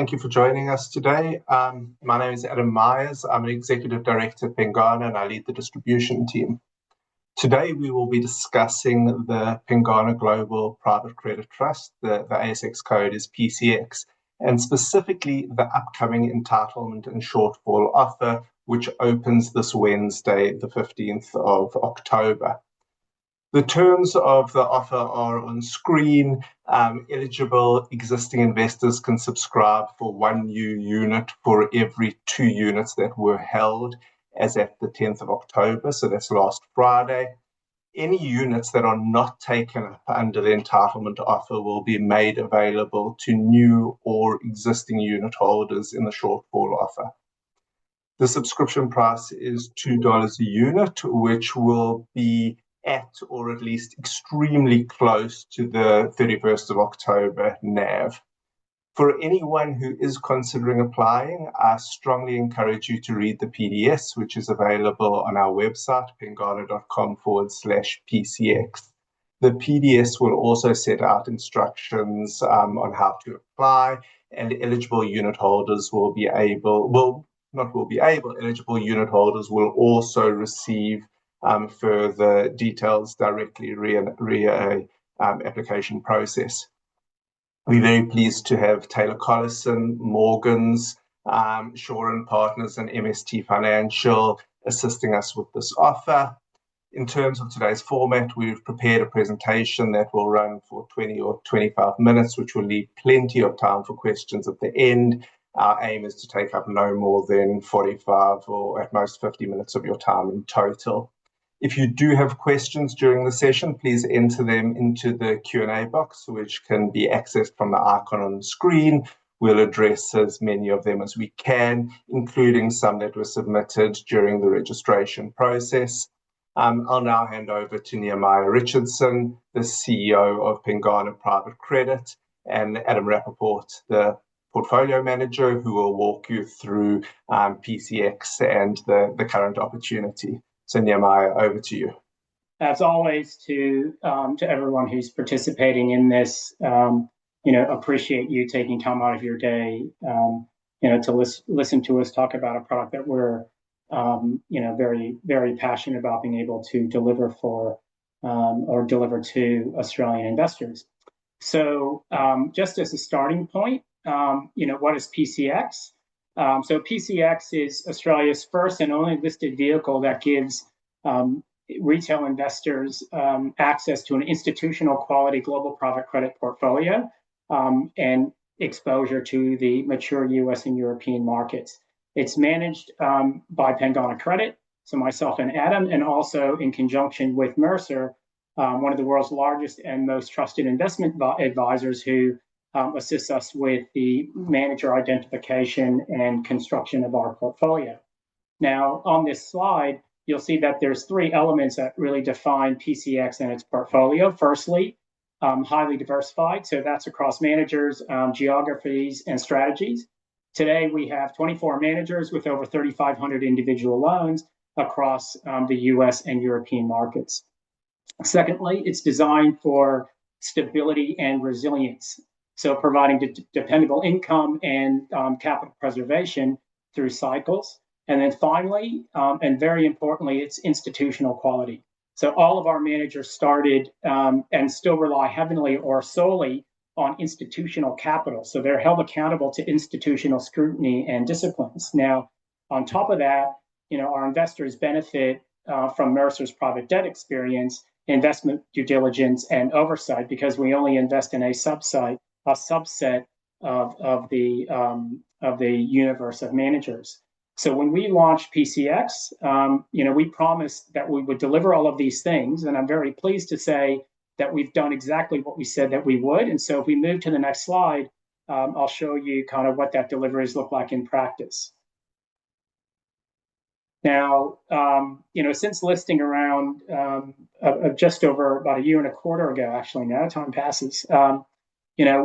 thank you for joining us today. My name is Adam Myers. I'm an Executive Director at Pengana and I lead the distribution team. Today we will be discussing the Pengana Global Private Credit Trust. The ASX code is PCX, and specifically the upcoming Entitlement and Shortfall offer, which opens this Wednesday, the 15th of October. The terms of the offer are on screen. Eligible existing investors can subscribe for 1 new unit for every 2 units that were held as at the 10th of October, so that's last Friday. Any units that are not taken up under the entitlement offer will be made available to new or existing unit holders in the shortfall offer. The subscription price is $2 a unit, which will be at or at least extremely close to the 31st of October NAV. For anyone who is considering applying, I strongly encourage you to read the PDS, which is available on our website, pengana.com/PCX. The PDS will also set out instructions on how to apply, and eligible unit holders eligible unit holders will also receive further details directly via application process. We're very pleased to have Taylor Collison, Morgans, Shaw & Partners and MST Financial assisting us with this offer. In terms of today's format, we've prepared a presentation that will run for 20 or 25 minutes, which will leave plenty of time for questions at the end. Our aim is to take up no more than 45 or at most 50 minutes of your time in total. If you do have questions during the session, please enter them into the Q&A box, which can be accessed from the icon on the screen. We'll address as many of them as we can, including some that were submitted during the registration process. I'll now hand over to Nehemiah Richardson, the CEO of Pengana Private Credit, and Adam Rappaport, the portfolio manager, who will walk you through PCX and the current opportunity. So Nehemiah, over to you. As always, to everyone who's participating in this, appreciate you taking time out of your day, to listen to us talk about a product that we're, very, very passionate about being able to deliver for or deliver to Australian investors. So, just as a starting point, what is PCX? So PCX is Australia's first and only listed vehicle that gives retail investors access to an institutional quality global private credit portfolio and exposure to the mature US and European markets. It's managed by Pengana Credit, so myself and Adam, and also in conjunction with Mercer, one of the world's largest and most trusted investment advisors who assists us with the manager identification and construction of our portfolio. Now, on this slide, you'll see that there's 3 elements that really define PCX and its portfolio. Firstly, highly diversified, so that's across managers, geographies, and strategies. Today, we have 24 managers with over 3,500 individual loans across the US and European markets. Secondly, it's designed for stability and resilience, so providing dependable income and capital preservation through cycles. And then finally, and very importantly, it's institutional quality. So all of our managers started and still rely heavily or solely on institutional capital. So they're held accountable to institutional scrutiny and disciplines. Now, on top of that, our investors benefit from Mercer's private debt experience, investment due diligence, and oversight, because we only invest in a subset of the universe of managers. So when we launched PCX, we promised that we would deliver all of these things, and I'm very pleased to say that we've done exactly what we said that we would. And so if we move to the next slide, I'll show you kind of what that deliveries look like in practice. Now, since listing around just over about a year and a quarter ago, actually now time passes,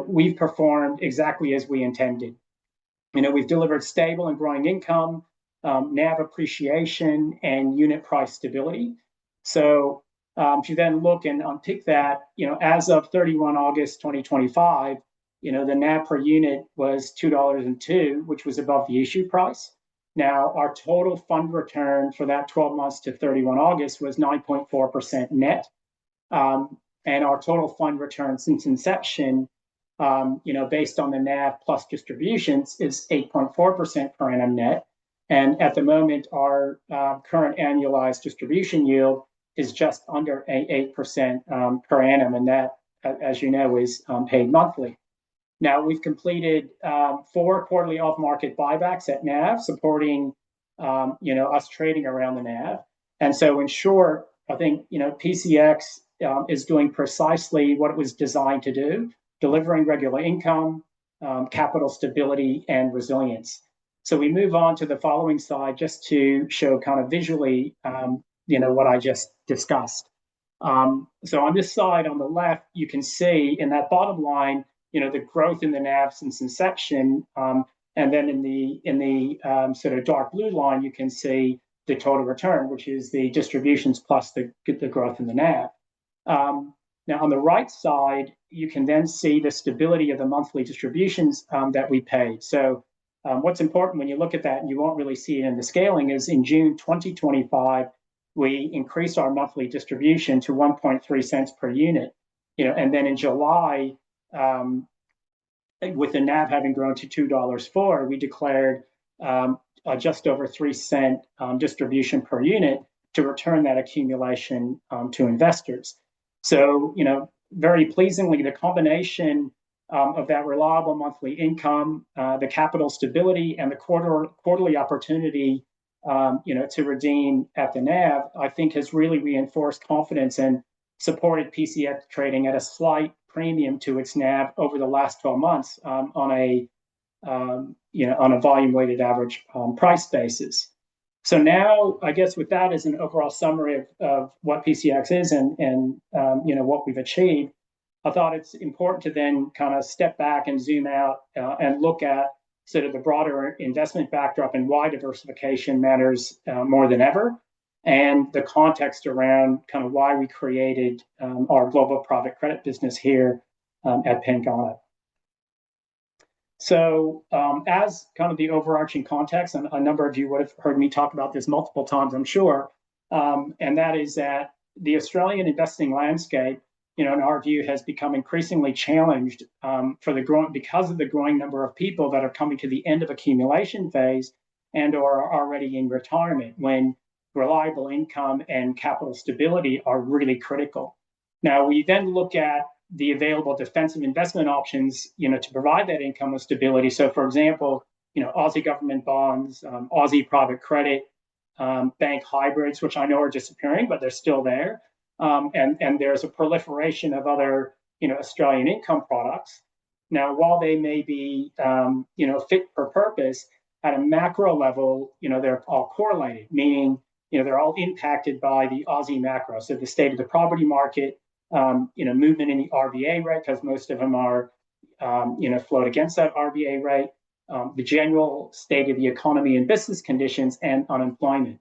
we've performed exactly as we intended. We've delivered stable and growing income, NAV appreciation, and unit price stability. So if you then look and unpick that, as of 31 August 2025, the NAV per unit was $2.02, which was above the issue price. Now, our total fund return for that 12 months to 31 August was 9.4% net. And our total fund return since inception, based on the NAV plus distributions, is 8.4% per annum net. And at the moment, our current annualized distribution yield is just under 8% per annum. And that, as you know, is paid monthly. Now, we've completed 4 quarterly off-market buybacks at NAV, supporting us trading around the NAV. And so, in short, I think PCX is doing precisely what it was designed to do, delivering regular income, capital stability, and resilience. So we move on to the following slide just to show kind of visually, what I just discussed. So on this slide on the left, you can see in that bottom line, the growth in the NAV since inception, and then in the sort of dark blue line, you can see the total return, which is the distributions plus the growth in the NAV. Now, on the right side, you can then see the stability of the monthly distributions that we paid. So what's important when you look at that, and you won't really see it in the scaling, is in June 2025, we increased our monthly distribution to 1.3 cents per unit. And then in July, with the NAV having grown to $2.04, we declared just over 3-cent distribution per unit to return that accumulation to investors. So, very pleasingly, the combination of that reliable monthly income, the capital stability, and the quarterly opportunity, to redeem at the NAV, I think has really reinforced confidence and supported PCX trading at a slight premium to its NAV over the last 12 months on a volume weighted average price basis. So now, I guess with that as an overall summary of what PCX is and what we've achieved, I thought it's important to then kind of step back and zoom out and look at sort of the broader investment backdrop and why diversification matters more than ever, and the context around kind of why we created our global private credit business here at Pengana. So as kind of the overarching context, and a number of you would have heard me talk about this multiple times, I'm sure, and that is that the Australian investing landscape, in our view, has become increasingly challenged because of the growing number of people that are coming to the end of accumulation phase and or are already in retirement, when reliable income and capital stability are really critical. Now, we then look at the available defensive investment options, to provide that income and stability. So, for example, Aussie government bonds, Aussie private credit, bank hybrids, which I know are disappearing, but they're still there. And there's a proliferation of other, Australian income products. Now, while they may be, fit for purpose, at a macro level, they're all correlated, meaning, they're all impacted by the Aussie macro. So the state of the property market, movement in the RBA rate, because most of them are, float against that RBA rate, the general state of the economy and business conditions, and unemployment.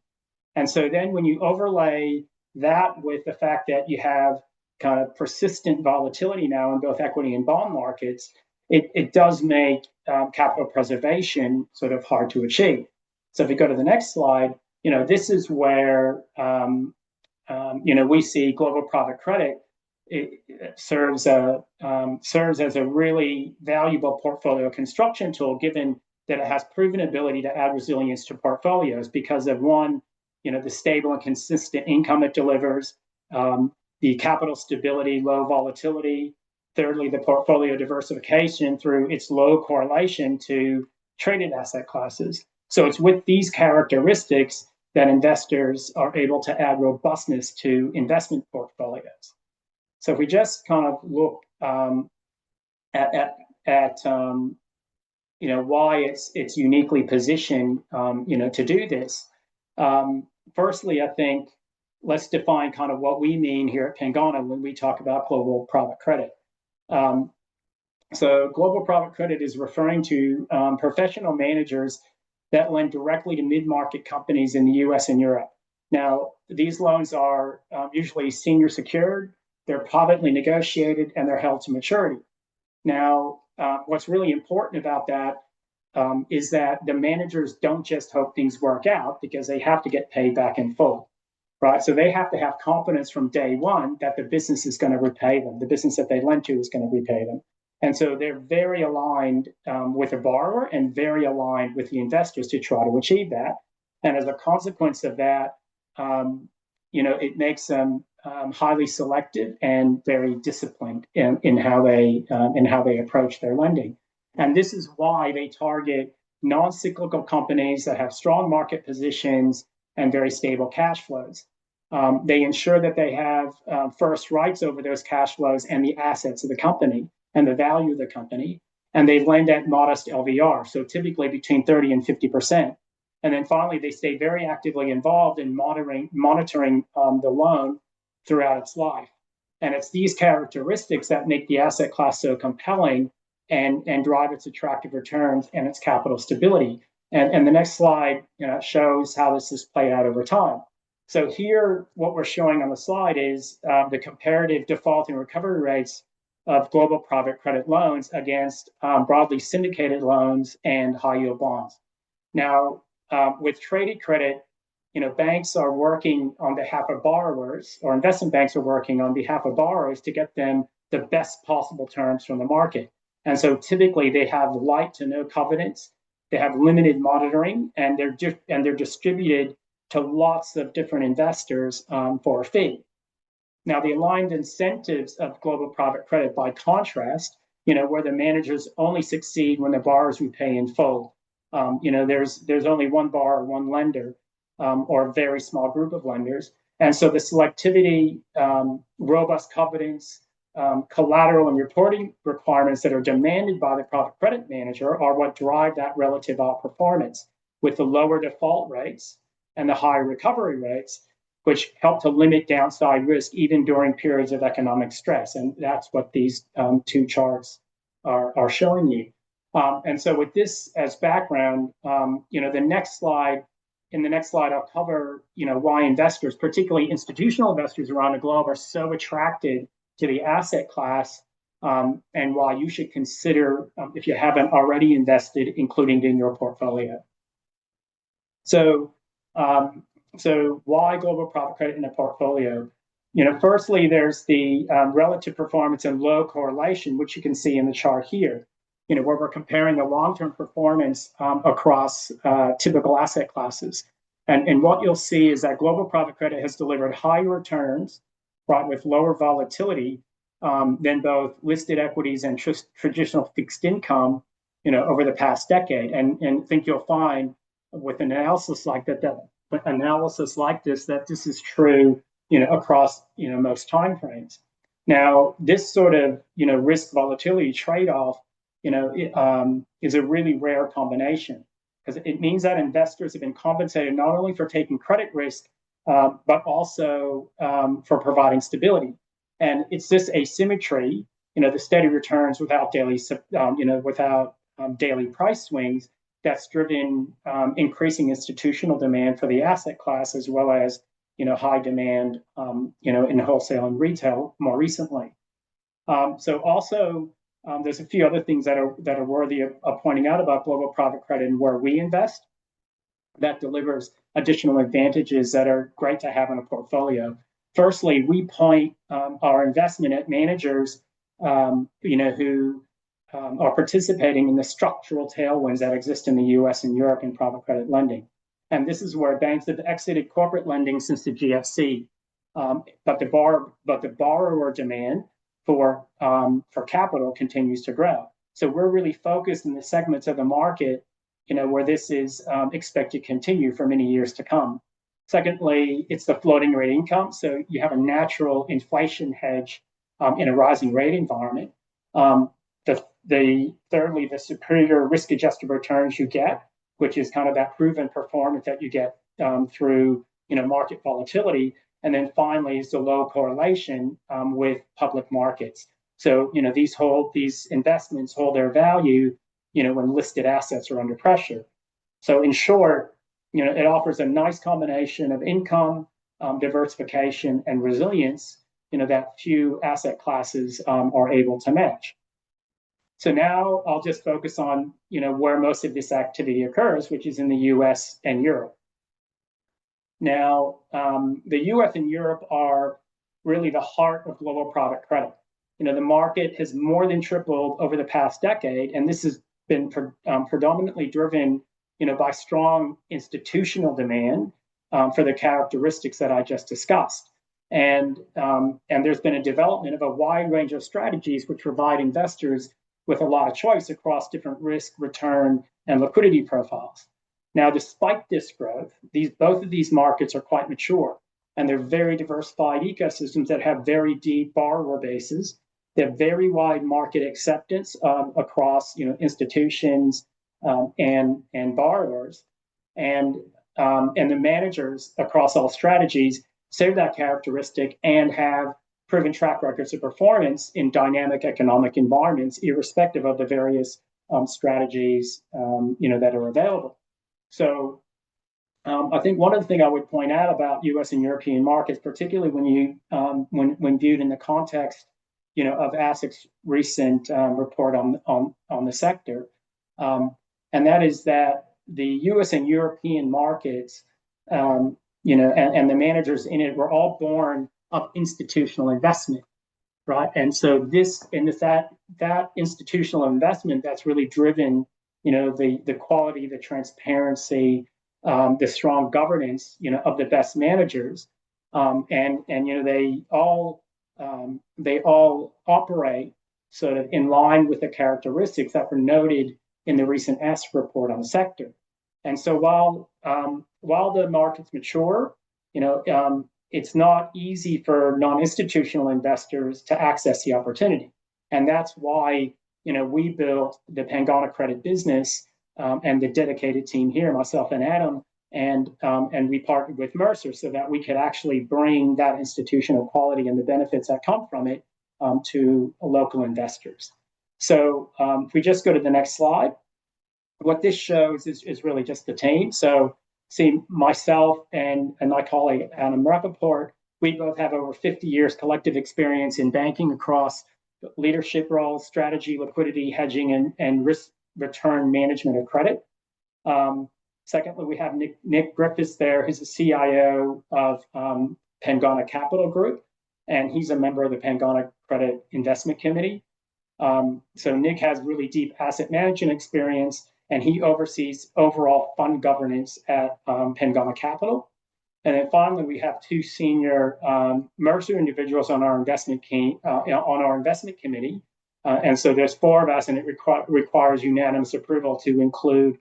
And so then when you overlay that with the fact that you have kind of persistent volatility now in both equity and bond markets, it does make capital preservation sort of hard to achieve. So if we go to the next slide, this is where we see global private credit. It serves as a really valuable portfolio construction tool, given that it has proven ability to add resilience to portfolios because of one, the stable and consistent income it delivers, the capital stability, low volatility. Thirdly, the portfolio diversification through its low correlation to traded asset classes. So it's with these characteristics that investors are able to add robustness to investment portfolios. So if we just kind of look at why it's uniquely positioned, to do this. Firstly, I think let's define kind of what we mean here at Pengana when we talk about global private credit. So global private credit is referring to professional managers that lend directly to mid-market companies in the US and Europe. Now, these loans are usually senior secured, they're privately negotiated, and they're held to maturity. Now, what's really important about that is that the managers don't just hope things work out, because they have to get paid back in full, right? So they have to have confidence from day one that the business is going to repay them. The business that they lend to is going to repay them. And so they're very aligned with the borrower and very aligned with the investors to try to achieve that. And as a consequence of that, it makes them highly selective and very disciplined in how they approach their lending. And this is why they target non-cyclical companies that have strong market positions and very stable cash flows. They ensure that they have first rights over those cash flows and the assets of the company and the value of the company. And they lend at modest LVR, so typically between 30 and 50%. And then finally, they stay very actively involved in monitoring the loan throughout its life. And it's these characteristics that make the asset class so compelling and drive its attractive returns and its capital stability. And the next slide shows how this has played out over time. So here, what we're showing on the slide is the comparative default and recovery rates of global private credit loans against broadly syndicated loans and high yield bonds. Now, with traded credit, banks are working on behalf of borrowers, or investment banks are working on behalf of borrowers to get them the best possible terms from the market. And so typically they have light to no covenants, they have limited monitoring, and they're distributed to lots of different investors for a fee. Now, the aligned incentives of global private credit, by contrast, where the managers only succeed when the borrowers repay in full. There's only one borrower, one lender, or a very small group of lenders. And so the selectivity, robust covenants, collateral and reporting requirements that are demanded by the private credit manager are what drive that relative outperformance, with the lower default rates and the higher recovery rates, which help to limit downside risk even during periods of economic stress. And that's what these two charts are showing you. And so with this as background, the next slide, I'll cover, why investors, particularly institutional investors around the globe, are so attracted to the asset class, and why you should consider, if you haven't already invested, including it in your portfolio. So why global private credit in a portfolio? Firstly, there's the relative performance and low correlation, which you can see in the chart here. Where we're comparing the long-term performance across typical asset classes. And what you'll see is that global private credit has delivered higher returns, right, with lower volatility than both listed equities and traditional fixed income, over the past decade. And I think you'll find with an analysis like that, that this is true, across, most time frames. Now, this sort of, risk volatility trade-off, is a really rare combination, because it means that investors have been compensated not only for taking credit risk, but also for providing stability. And it's this asymmetry, the steady returns without daily, daily price swings, that's driven increasing institutional demand for the asset class, as well as high demand, in wholesale and retail more recently. So also, there's a few other things that are worthy of pointing out about global private credit and where we invest that delivers additional advantages that are great to have in a portfolio. Firstly, we point our investment at managers, who are participating in the structural tailwinds that exist in the U.S. and Europe in private credit lending. And this is where banks have exited corporate lending since the GFC, but the borrower demand for capital continues to grow. So we're really focused in the segments of the market, where this is expected to continue for many years to come. Secondly, it's the floating rate income. So you have a natural inflation hedge in a rising rate environment. Thirdly, the superior risk-adjusted returns you get, which is kind of that proven performance that you get through market volatility. And then finally is the low correlation with public markets. So these investments hold their value when listed assets are under pressure. So in short, it offers a nice combination of income, diversification, and resilience, that few asset classes are able to match. So now I'll just focus on, where most of this activity occurs, which is in the US and Europe. Now, the US and Europe are really the heart of global private credit. The market has more than tripled over the past decade, and this has been predominantly driven, by strong institutional demand for the characteristics that I just discussed. And there's been a development of a wide range of strategies which provide investors with a lot of choice across different risk, return, and liquidity profiles. Now, despite this growth, both of these markets are quite mature, and they're very diversified ecosystems that have very deep borrower bases. They have very wide market acceptance across institutions and borrowers, and the managers across all strategies share that characteristic and have proven track records of performance in dynamic economic environments, irrespective of the various strategies that are available. So I think one of the things I would point out about U.S. and European markets, particularly when viewed in the context of ASIC's recent report on the sector, and that is that the U.S. and European markets, and the managers in it were all born of institutional investment, right? And so that institutional investment that's really driven, the quality, the transparency, the strong governance, of the best managers, and they all operate sort of in line with the characteristics that were noted in the recent ASIC report on the sector. And so while the markets mature, it's not easy for non-institutional investors to access the opportunity. And that's why, we built the Pengana credit business and the dedicated team here, myself and Adam, and we partnered with Mercer so that we could actually bring that institutional quality and the benefits that come from it to local investors. So if we just go to the next slide, what this shows is really just the team. So see, myself and my colleague Adam Rappaport, we both have over 50 years collective experience in banking across leadership roles, strategy, liquidity, hedging, and risk return management of credit. Secondly, we have Nick Griffiths there. He's the CIO of Pengana Capital Group, and he's a member of the Pengana Credit Investment Committee. So Nick has really deep asset management experience, and he oversees overall fund governance at Pengana Capital. And then finally, we have two senior Mercer individuals on our investment committee. And so there's four of us, and it requires unanimous approval to include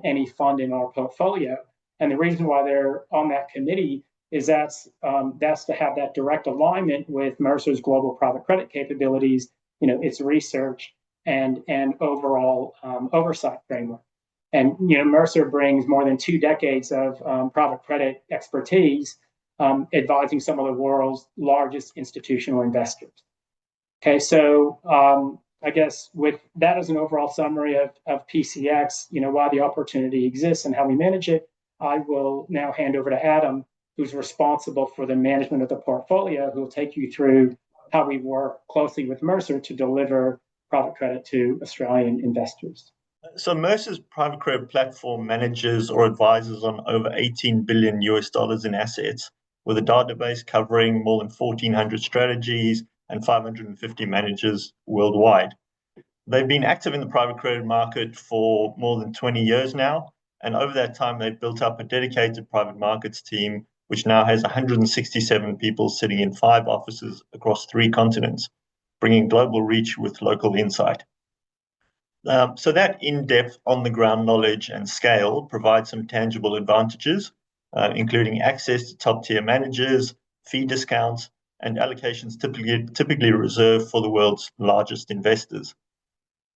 any fund in our portfolio. And the reason why they're on that committee is that's to have that direct alignment with Mercer's global private credit capabilities, its research and overall oversight framework. And Mercer brings more than 2 decades of private credit expertise, advising some of the world's largest institutional investors. Okay, so I guess with that as an overall summary of PCX, why the opportunity exists and how we manage it, I will now hand over to Adam, who's responsible for the management of the portfolio, who will take you through how we work closely with Mercer to deliver private credit to Australian investors. So Mercer's private credit platform manages or advises on over $18 billion in assets, with a database covering more than 1,400 strategies and 550 managers worldwide. They've been active in the private credit market for more than 20 years now, and over that time they've built up a dedicated private markets team, which now has 167 people sitting in 5 offices across 3 continents, bringing global reach with local insight. So that in-depth, on-the-ground knowledge and scale provides some tangible advantages, including access to top-tier managers, fee discounts, and allocations typically reserved for the world's largest investors.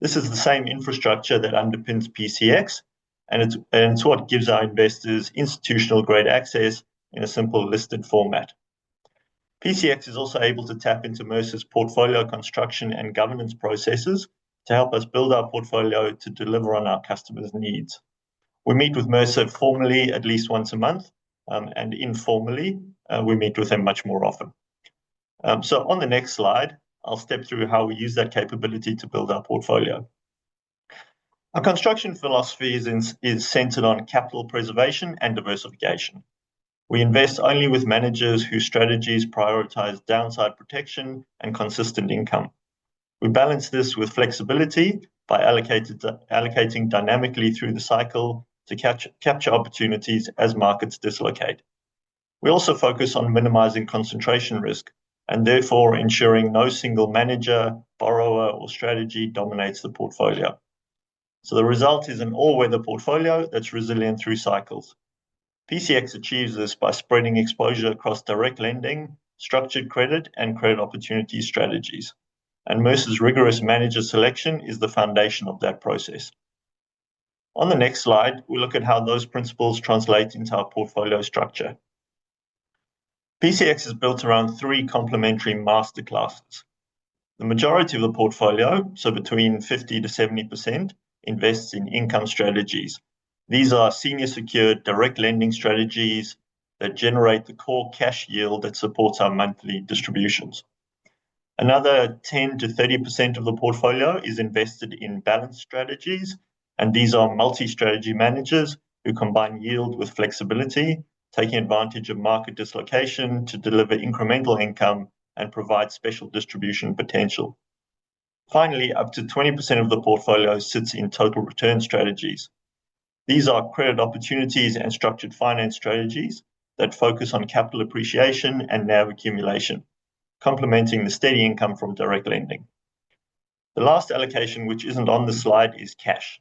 This is the same infrastructure that underpins PCX, and it's what gives our investors institutional-grade access in a simple listed format. PCX is also able to tap into Mercer's portfolio construction and governance processes to help us build our portfolio to deliver on our customers' needs. We meet with Mercer formally at least once a month, and informally, we meet with them much more often. So on the next slide, I'll step through how we use that capability to build our portfolio. Our construction philosophy is centered on capital preservation and diversification. We invest only with managers whose strategies prioritize downside protection and consistent income. We balance this with flexibility by allocating dynamically through the cycle to capture opportunities as markets dislocate. We also focus on minimizing concentration risk and therefore ensuring no single manager, borrower, or strategy dominates the portfolio. So the result is an all-weather portfolio that's resilient through cycles. PCX achieves this by spreading exposure across direct lending, structured credit, and credit opportunity strategies. And Mercer's rigorous manager selection is the foundation of that process. On the next slide, we look at how those principles translate into our portfolio structure. PCX is built around three complementary master classes. The majority of the portfolio, so between 50 to 70%, invests in income strategies. These are senior secured direct lending strategies that generate the core cash yield that supports our monthly distributions. Another 10 to 30% of the portfolio is invested in balanced strategies, and these are multi-strategy managers who combine yield with flexibility, taking advantage of market dislocation to deliver incremental income and provide special distribution potential. Finally, up to 20% of the portfolio sits in total return strategies. These are credit opportunities and structured finance strategies that focus on capital appreciation and NAV accumulation, complementing the steady income from direct lending. The last allocation, which isn't on the slide, is cash.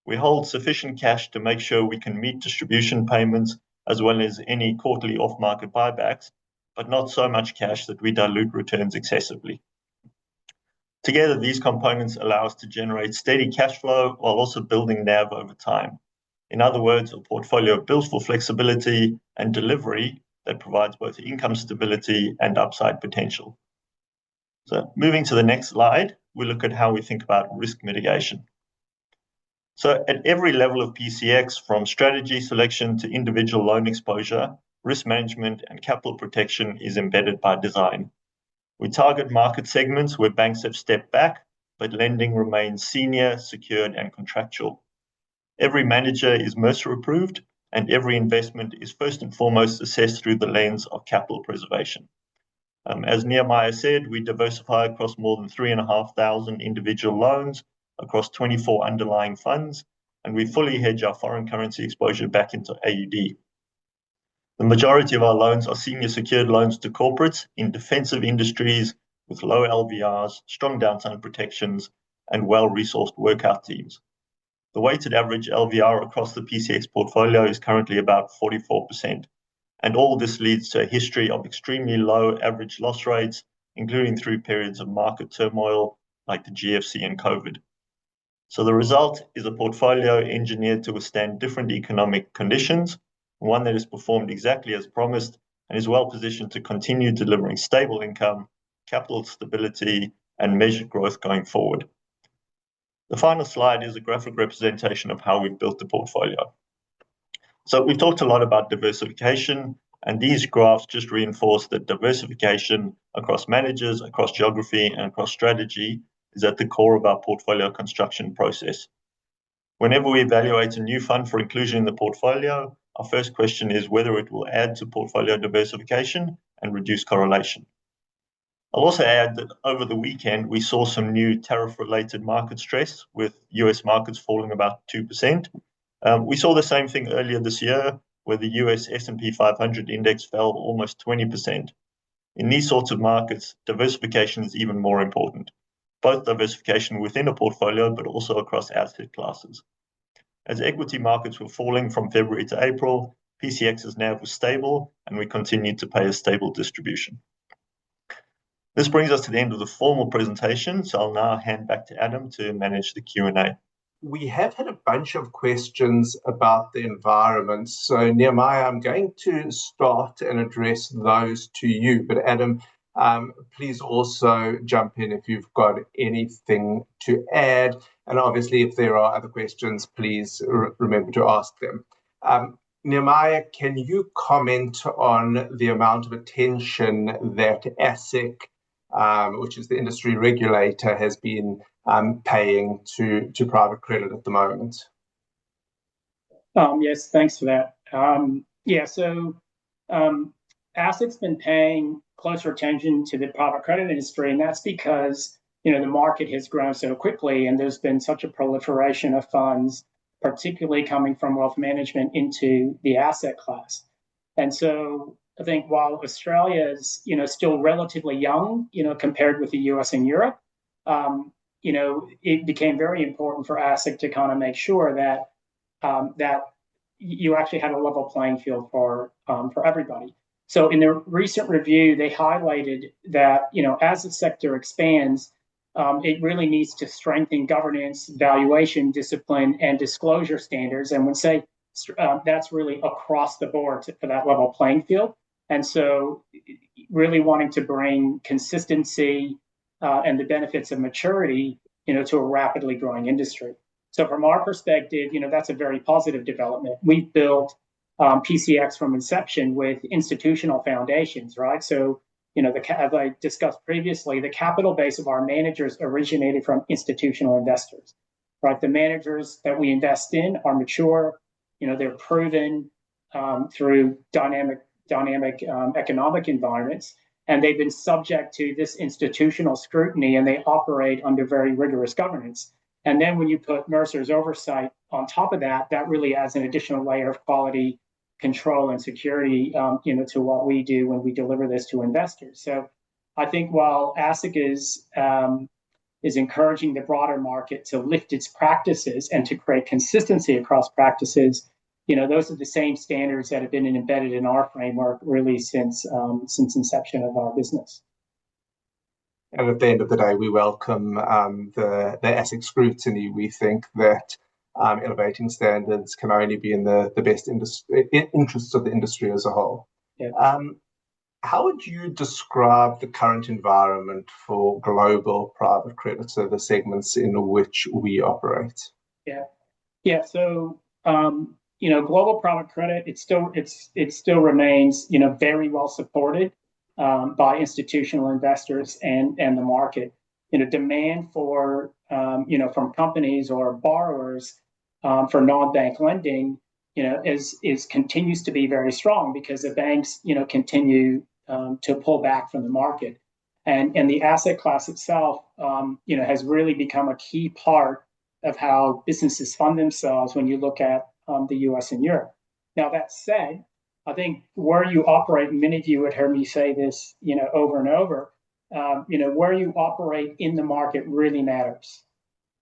We hold sufficient cash to make sure we can meet distribution payments as well as any quarterly off-market buybacks, but not so much cash that we dilute returns excessively. Together, these components allow us to generate steady cash flow while also building NAV over time. In other words, a portfolio built for flexibility and delivery that provides both income stability and upside potential. So moving to the next slide, we look at how we think about risk mitigation. So at every level of PCX, from strategy selection to individual loan exposure, risk management and capital protection is embedded by design. We target market segments where banks have stepped back, but lending remains senior, secured, and contractual. Every manager is Mercer approved, and every investment is first and foremost assessed through the lens of capital preservation. As Nehemiah said, we diversify across more than 3,500 individual loans across 24 underlying funds, and we fully hedge our foreign currency exposure back into AUD. The majority of our loans are senior secured loans to corporates in defensive industries with low LVRs, strong downside protections, and well-resourced workout teams. The weighted average LVR across the PCX portfolio is currently about 44%, and all this leads to a history of extremely low average loss rates, including through periods of market turmoil like the GFC and COVID. So the result is a portfolio engineered to withstand different economic conditions, one that has performed exactly as promised and is well positioned to continue delivering stable income, capital stability, and measured growth going forward. The final slide is a graphic representation of how we've built the portfolio. So we've talked a lot about diversification, and these graphs just reinforce that diversification across managers, across geography, and across strategy is at the core of our portfolio construction process. Whenever we evaluate a new fund for inclusion in the portfolio, our first question is whether it will add to portfolio diversification and reduce correlation. I'll also add that over the weekend, we saw some new tariff-related market stress, with US markets falling about 2%. We saw the same thing earlier this year, where the US S&P 500 index fell almost 20%. In these sorts of markets, diversification is even more important, both diversification within a portfolio, but also across asset classes. As equity markets were falling from February to April, PCX's NAV was stable, and we continued to pay a stable distribution. This brings us to the end of the formal presentation, so I'll now hand back to Adam to manage the Q&A. We have had a bunch of questions about the environment. So Nehemiah, I'm going to start and address those to you. But Adam, please also jump in if you've got anything to add. And obviously, if there are other questions, please remember to ask them. Nehemiah, can you comment on the amount of attention that ASIC which is the industry regulator, has been paying to private credit at the moment? Yes, thanks for that. So ASIC's been paying closer attention to the private credit industry, and that's because the market has grown so quickly, and there's been such a proliferation of funds, particularly coming from wealth management into the asset class. And so I think while Australia is still relatively young, compared with the US and Europe, it became very important for ASIC to kind of make sure that that you actually had a level playing field for everybody. So in their recent review, they highlighted that as the sector expands, it really needs to strengthen governance, valuation, discipline, and disclosure standards. And would say that's really across the board for that level playing field. And so, really wanting to bring consistency and the benefits of maturity, to a rapidly growing industry. So from our perspective, that's a very positive development. We've built PCX from inception with institutional foundations, right? So, as I discussed previously, the capital base of our managers originated from institutional investors, right? The managers that we invest in are mature, they're proven through dynamic economic environments, and they've been subject to this institutional scrutiny, and they operate under very rigorous governance. And then when you put Mercer's oversight on top of that, that really adds an additional layer of quality control and security, to what we do when we deliver this to investors. So I think while ASIC is encouraging the broader market to lift its practices and to create consistency across practices, those are the same standards that have been embedded in our framework really since inception of our business. And at the end of the day, we welcome the ASIC scrutiny. We think that elevating standards can only be in the best interests of the industry as a whole. Yeah. How would you describe the current environment for global private credit, so the segments in which we operate? So global private credit, it still remains very well supported by institutional investors and the market. Demand for from companies or borrowers for non-bank lending is continues to be very strong because the banks continue to pull back from the market, and the asset class itself has really become a key part of how businesses fund themselves when you look at the US and Europe. Now that said, I think where you operate, and many of you would hear me say this, over and over, where you operate in the market really matters.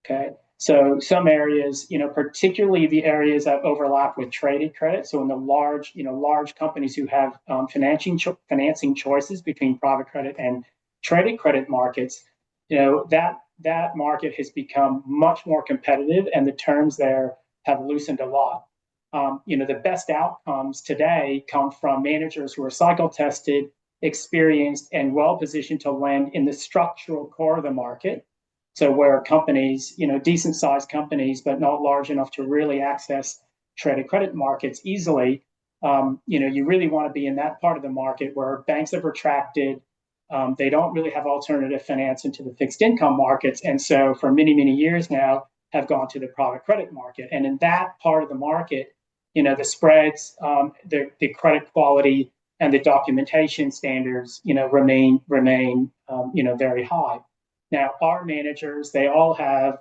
Okay, so some areas, particularly the areas that overlap with traded credit. So in the large companies who have financing choices between private credit and traded credit markets, that market has become much more competitive, and the terms there have loosened a lot. The best outcomes today come from managers who are cycle tested, experienced, and well positioned to lend in the structural core of the market. So where companies, decent sized companies, but not large enough to really access traded credit markets easily, you really want to be in that part of the market where banks have retracted. They don't really have alternative finance into the fixed income markets. And so for many, many years now have gone to the private credit market. And in that part of the market, the spreads, the credit quality, and the documentation standards, remain very high. Now, our managers, they all have,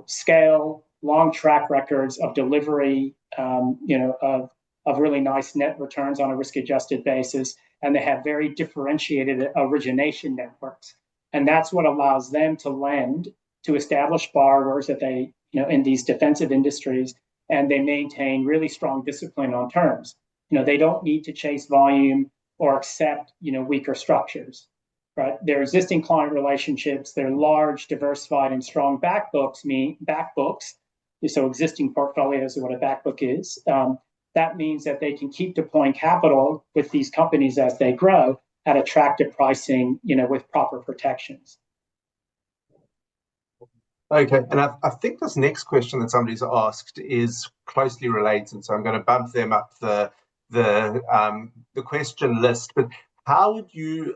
scale, long track records of delivery, of really nice net returns on a risk-adjusted basis, and they have very differentiated origination networks. And that's what allows them to lend to established borrowers that they, in these defensive industries, and they maintain really strong discipline on terms. They don't need to chase volume or accept, weaker structures. Right? Their existing client relationships, their large, diversified, and strong backbooks, so existing portfolios are what a backbook is. That means that they can keep deploying capital with these companies as they grow at attractive pricing, with proper protections. Okay, and I think this next question that somebody's asked is closely related, so I'm going to bump them up the question list. But how would you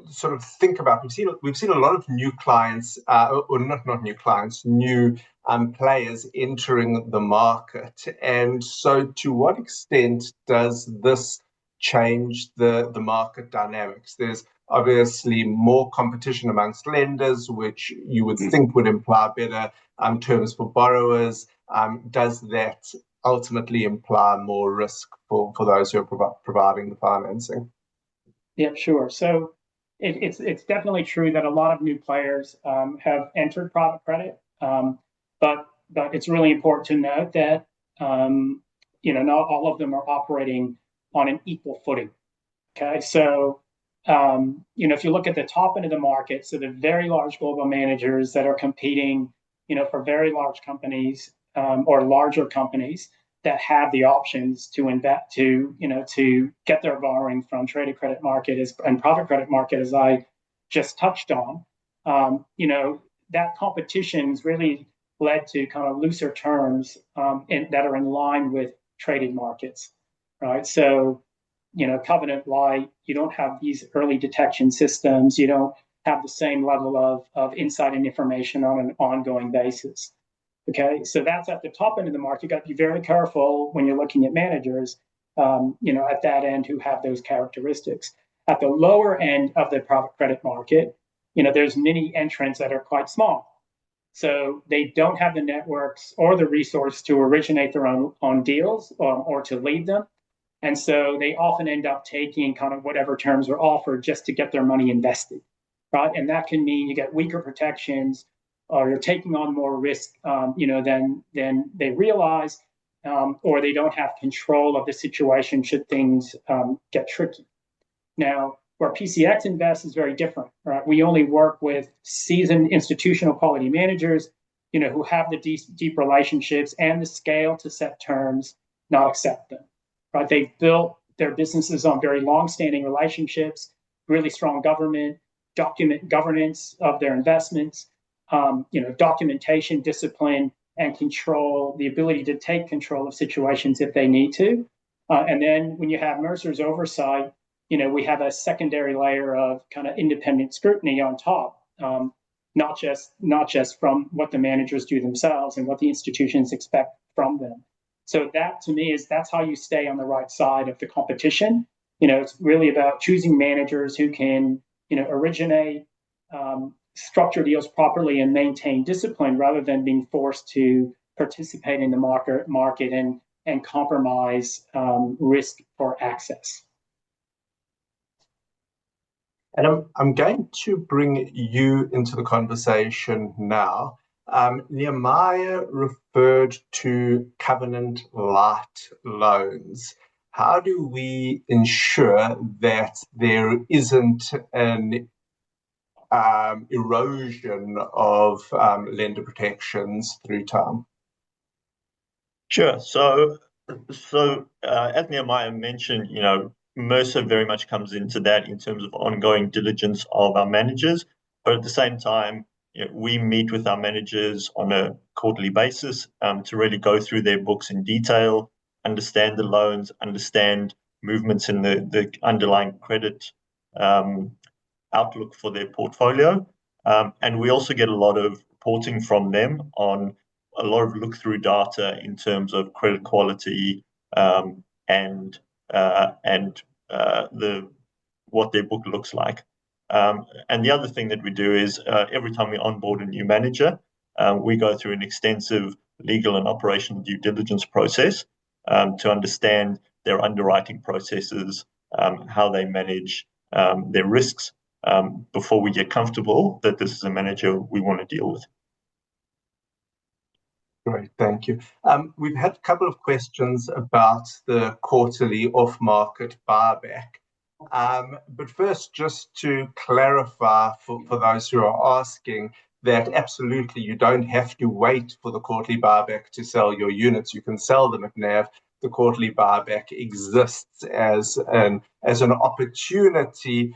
sort of think about, we've seen a lot of new clients, or not new clients, new players entering the market. And so, to what extent does this change the market dynamics? There's obviously more competition amongst lenders, which you would think would imply better terms for borrowers. Does that ultimately imply more risk for those who are providing the financing? Yeah, sure. So it's definitely true that a lot of new players have entered private credit, but it's really important to note that not all of them are operating on an equal footing. Okay, so if you look at the top end of the market, so the very large global managers that are competing, for very large companies or larger companies that have the options to invest, to get their borrowing from traded credit market and private credit market, as I just touched on. That competition's really led to kind of looser terms that are in line with traded markets, right? So, covenant light, you don't have these early detection systems, you don't have the same level of insight and information on an ongoing basis. Okay, so that's at the top end of the market. You got to be very careful when you're looking at managers, at that end who have those characteristics. At the lower end of the private credit market, there's many entrants that are quite small. So they don't have the networks or the resource to originate their own deals or to lead them. And so they often end up taking kind of whatever terms are offered just to get their money invested, right? And that can mean you get weaker protections, or you're taking on more risk, than they realize, or they don't have control of the situation should things get tricky. Now, where PCX invests is very different, right? We only work with seasoned institutional quality managers, who have the deep relationships and the scale to set terms, not accept them, right? They've built their businesses on very long-standing relationships, really strong governance of their investments, documentation, discipline, and control, the ability to take control of situations if they need to. And then when you have Mercer's oversight, we have a secondary layer of kind of independent scrutiny on top, not just from what the managers do themselves and what the institutions expect from them. So that, to me, that's how you stay on the right side of the competition. It's really about choosing managers who can, originate, structure deals properly, and maintain discipline, rather than being forced to participate in the market and compromise risk for access. And I'm going to bring you into the conversation now. Nehemiah referred to covenant light loans. How do we ensure that there isn't an erosion of lender protections through time? Sure. So as Nehemiah mentioned, Mercer very much comes into that in terms of ongoing diligence of our managers. But at the same time, we meet with our managers on a quarterly basis to really go through their books in detail, understand the loans, understand movements in the underlying credit outlook for their portfolio. And we also get a lot of reporting from them on a lot of look-through data in terms of credit quality and what their book looks like. And the other thing that we do is every time we onboard a new manager, we go through an extensive legal and operational due diligence process to understand their underwriting processes, how they manage their risks, before we get comfortable that this is a manager we want to deal with. Great, thank you. We've had a couple of questions about the quarterly off-market buyback. But first, just to clarify for those who are asking, that absolutely you don't have to wait for the quarterly buyback to sell your units. You can sell them at NAV. The quarterly buyback exists as an opportunity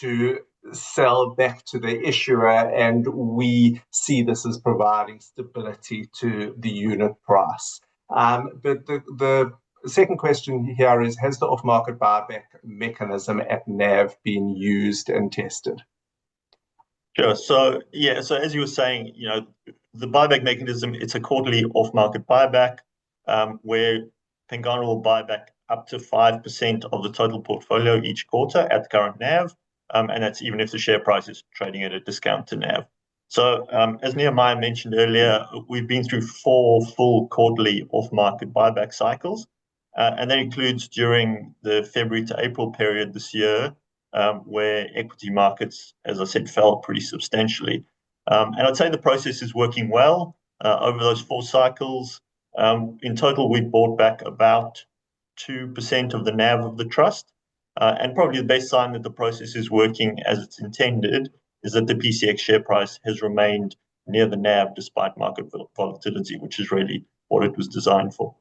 to sell back to the issuer, and we see this as providing stability to the unit price. But the the second question here is, has the off-market buyback mechanism at NAV been used and tested? Sure. So as you were saying, the buyback mechanism, it's a quarterly off-market buyback, where Pengana will buy back up to 5% of the total portfolio each quarter at the current NAV, and that's even if the share price is trading at a discount to NAV. So as Nehemiah mentioned earlier, we've been through 4 full quarterly off-market buyback cycles, and that includes during the February to April period this year, where equity markets, as I said, fell pretty substantially. And I'd say the process is working well over those 4 cycles. In total, we bought back about 2% of the NAV of the trust. And probably the best sign that the process is working as it's intended is that the PCX share price has remained near the NAV despite market volatility, which is really what it was designed for.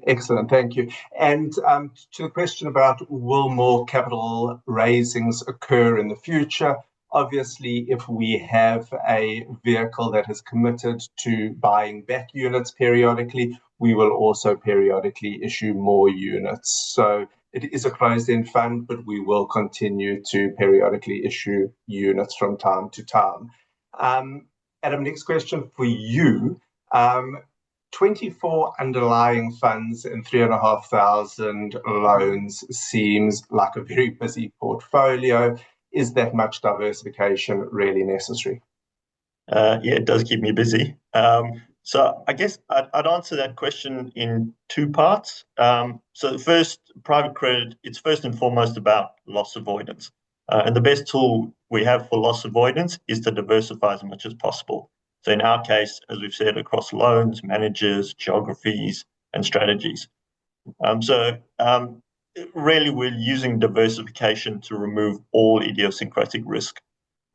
Excellent, thank you. And to the question about will more capital raisings occur in the future, obviously, if we have a vehicle that is committed to buying back units periodically, we will also periodically issue more units. So it is a closed-end fund, but we will continue to periodically issue units from time to time. Adam, next question for you. 24 underlying funds and 3,500 loans seems like a very busy portfolio. Is that much diversification really necessary? It does keep me busy. So I guess I'd answer that question in 2 parts. So first, private credit, it's first and foremost about loss avoidance. And the best tool we have for loss avoidance is to diversify as much as possible. So in our case, as we've said, across loans, managers, geographies, and strategies. Really, we're using diversification to remove all idiosyncratic risk.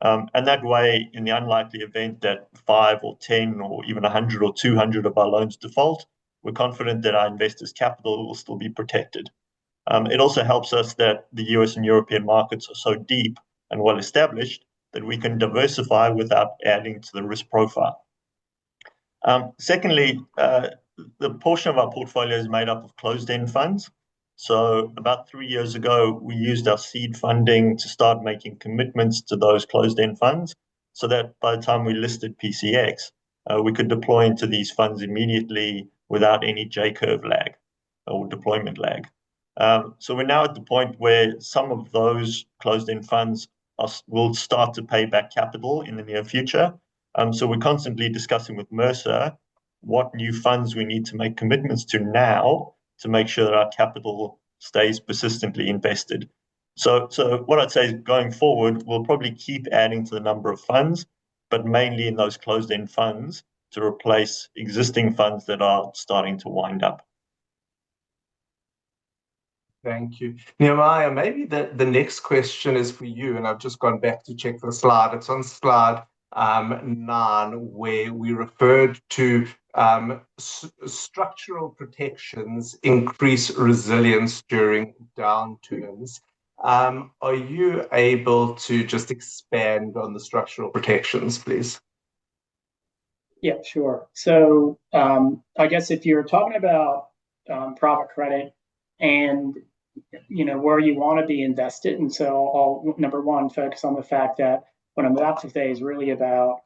And that way, in the unlikely event that 5 or 10 or even 100 or 200 of our loans default, we're confident that our investors' capital will still be protected. It also helps us that the US and European markets are so deep and well established that we can diversify without adding to the risk profile. Secondly, the portion of our portfolio is made up of closed-end funds. So about 3 years ago, we used our seed funding to start making commitments to those closed-end funds so that by the time we listed PCX, we could deploy into these funds immediately without any J-curve lag or deployment lag. So we're now at the point where some of those closed-end funds will start to pay back capital in the near future. So we're constantly discussing with Mercer what new funds we need to make commitments to now to make sure that our capital stays persistently invested. So what I'd say is going forward, we'll probably keep adding to the number of funds, but mainly in those closed-end funds to replace existing funds that are starting to wind up. Thank you. Nehemiah, maybe the next question is for you, and I've just gone back to check the slide. It's on slide 9, where we referred to structural protections increase resilience during downturns. Are you able to just expand on the structural protections, please? Yeah, sure. So I guess if you're talking about private credit and where you want to be invested, and so I'll number one focus on the fact that what I'm about to say is really about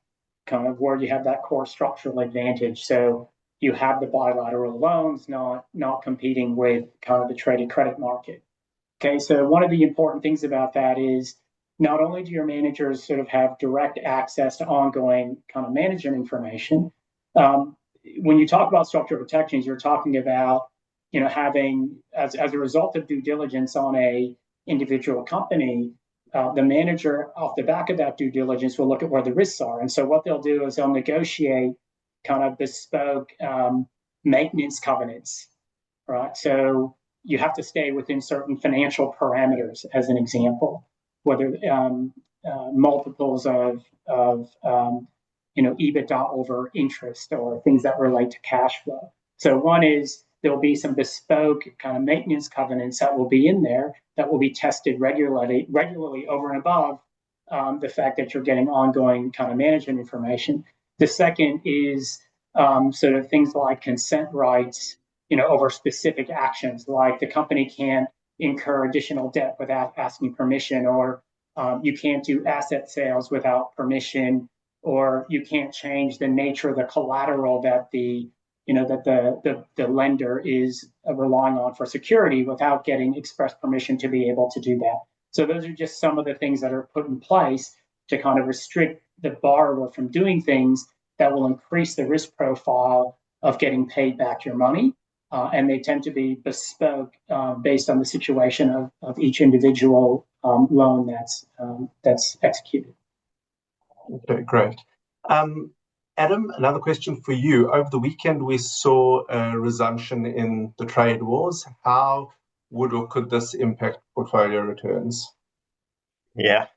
kind of where you have that core structural advantage. So you have the bilateral loans not competing with kind of the traded credit market. Okay, so one of the important things about that is not only do your managers sort of have direct access to ongoing kind of management information, when you talk about structural protections, you're talking about having as a result of due diligence on a individual company, the manager off the back of that due diligence will look at where the risks are. And so what they'll do is they'll negotiate kind of bespoke maintenance covenants, right? So you have to stay within certain financial parameters, as an example, whether multiples of EBITDA over interest or things that relate to cash flow. So one is there'll be some bespoke kind of maintenance covenants that will be in there that will be tested regularly over and above the fact that you're getting ongoing kind of management information. The second is sort of things like consent rights over specific actions, like the company can't incur additional debt without asking permission, or you can't do asset sales without permission, or you can't change the nature of the collateral that the lender is relying on for security without getting express permission to be able to do that. So those are just some of the things that are put in place to kind of restrict the borrower from doing things that will increase the risk profile of getting paid back your money. And they tend to be bespoke based on the situation of each individual loan that's executed. Okay, great. Adam, another question for you. Over the weekend, we saw a resumption in the trade wars. How would or could this impact portfolio returns? Yeah.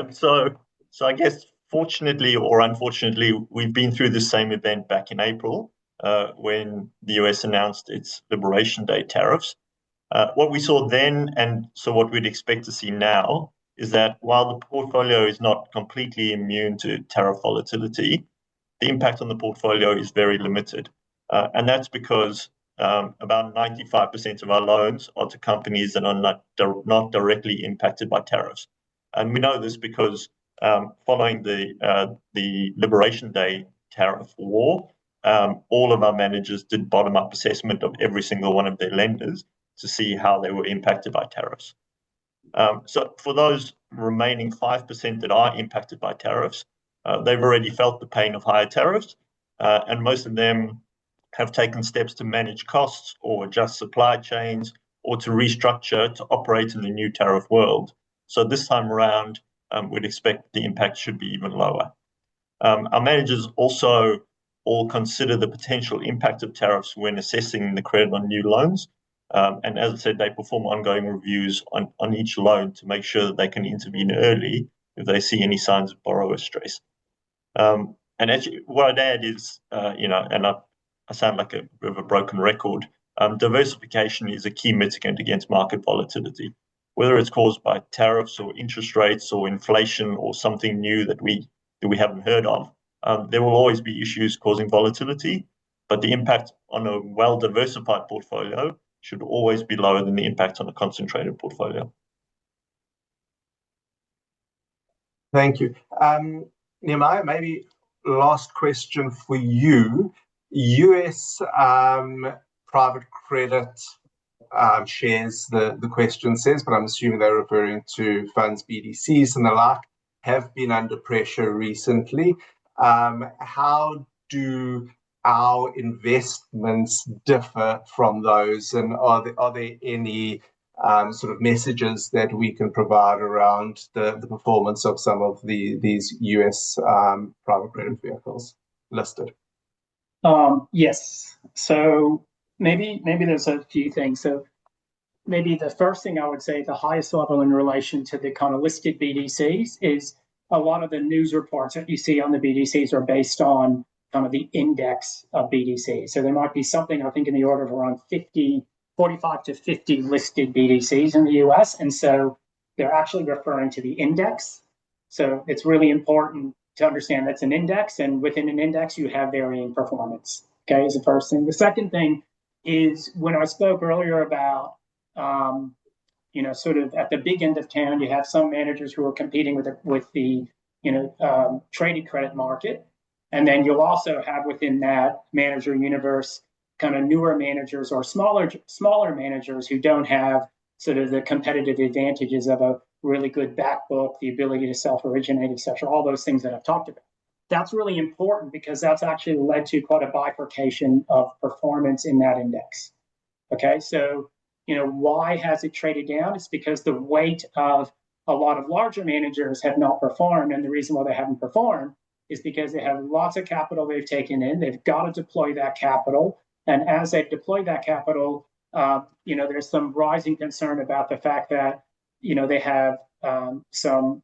So I guess fortunately or unfortunately, we've been through the same event back in April when the US announced its Liberation Day tariffs. What we saw then, and so what we'd expect to see now, is that while the portfolio is not completely immune to tariff volatility, the impact on the portfolio is very limited. And that's because about 95% of our loans are to companies that are not directly impacted by tariffs. And we know this because following the Liberation Day tariff war, all of our managers did bottom-up assessment of every single one of their lenders to see how they were impacted by tariffs. So for those remaining 5% that are impacted by tariffs, they've already felt the pain of higher tariffs, and most of them have taken steps to manage costs or adjust supply chains or to restructure to operate in the new tariff world. So this time around, we'd expect the impact should be even lower. Our managers also all consider the potential impact of tariffs when assessing the credit on new loans. And as I said, they perform ongoing reviews on each loan to make sure that they can intervene early if they see any signs of borrower stress. And actually, what I'd add is, and I sound like a bit of a broken record, diversification is a key mitigant against market volatility. Whether it's caused by tariffs or interest rates or inflation or something new that we haven't heard of, there will always be issues causing volatility, but the impact on a well-diversified portfolio should always be lower than the impact on a concentrated portfolio. Thank you. Nehemiah, maybe last question for you. US private credit shares, the question says, but I'm assuming they're referring to funds, BDCs and the like, have been under pressure recently. How do our investments differ from those, and are there any sort of messages that we can provide around the performance of some of these US private credit vehicles listed? Yes. So maybe there's a few things. So maybe the first thing I would say, the highest level in relation to the kind of listed BDCs, is a lot of the news reports that you see on the BDCs are based on kind of the index of BDCs. So there might be something, I think, in the order of around 45 to 50 listed BDCs in the US. And so they're actually referring to the index. So it's really important to understand that's an index, and within an index, you have varying performance. Okay, is the first thing. The second thing is, when I spoke earlier about, sort of at the big end of town, you have some managers who are competing with the traded credit market. And then you'll also have within that manager universe kind of newer managers or smaller managers who don't have sort of the competitive advantages of a really good back book, the ability to self-originate, et cetera, all those things that I've talked about. That's really important because that's actually led to quite a bifurcation of performance in that index. Okay, so why has it traded down? It's because the weight of a lot of larger managers have not performed, and the reason why they haven't performed is because they have lots of capital they've taken in. They've got to deploy that capital, and as they deploy that capital, there's some rising concern about the fact that they have some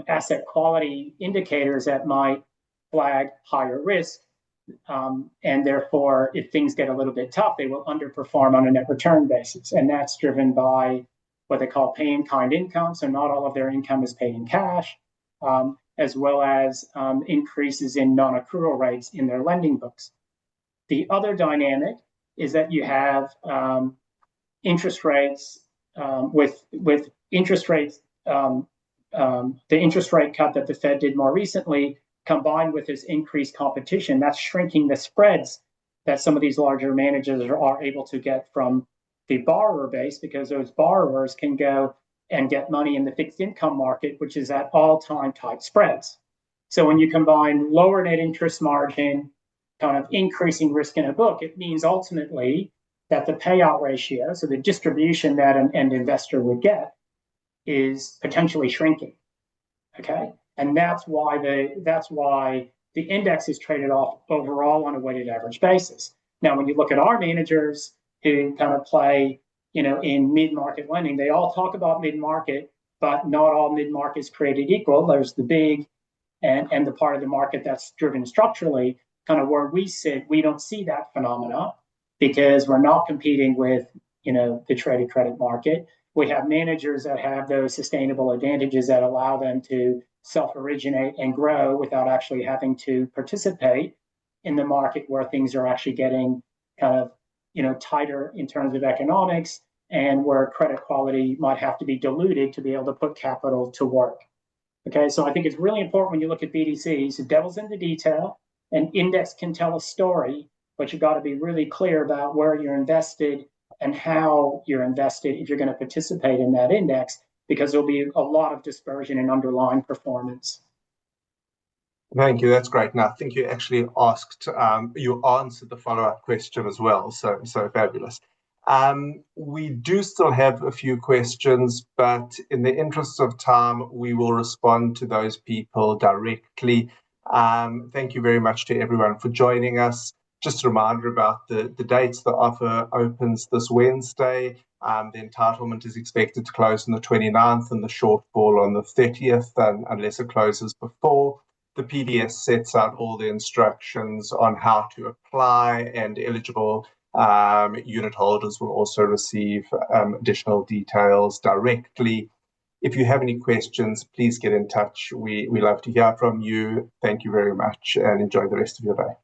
asset quality indicators that might flag higher risk, and therefore, if things get a little bit tough, they will underperform on a net return basis, and that's driven by what they call pay-in-kind income. So not all of their income is paid in cash, as well as increases in non-accrual rates in their lending books. The other dynamic is that you have interest rates with interest rates, the interest rate cut that the Fed did more recently, combined with this increased competition, that's shrinking the spreads that some of these larger managers are able to get from the borrower base, because those borrowers can go and get money in the fixed income market, which is at all-time tight spreads. So when you combine lower net interest margin, kind of increasing risk in a book, it means ultimately that the payout ratio, so the distribution that an investor would get, is potentially shrinking. Okay, and that's why the index is traded off overall on a weighted average basis. Now, when you look at our managers who kind of play, in mid-market lending, they all talk about mid-market, but not all mid-market is created equal. There's the big and the part of the market that's driven structurally. Kind of where we sit, we don't see that phenomena because we're not competing with, the traded credit market. We have managers that have those sustainable advantages that allow them to self-originate and grow without actually having to participate in the market where things are actually getting kind of, tighter in terms of economics, and where credit quality might have to be diluted to be able to put capital to work. Okay, so I think it's really important when you look at BDCs, the devil's in the detail. An index can tell a story, but you've got to be really clear about where you're invested and how you're invested if you're going to participate in that index, because there'll be a lot of dispersion in underlying performance. Thank you. That's great. Now, I think you actually you answered the follow-up question as well. So fabulous. We do still have a few questions, but in the interest of time, we will respond to those people directly. Thank you very much to everyone for joining us. Just a reminder about the dates. The offer opens this Wednesday. The entitlement is expected to close on the 29th and the shortfall on the 30th, unless it closes before. The PDS sets out all the instructions on how to apply, and eligible unit holders will also receive additional details directly. If you have any questions, please get in touch. We love to hear from you. Thank you very much, and enjoy the rest of your day.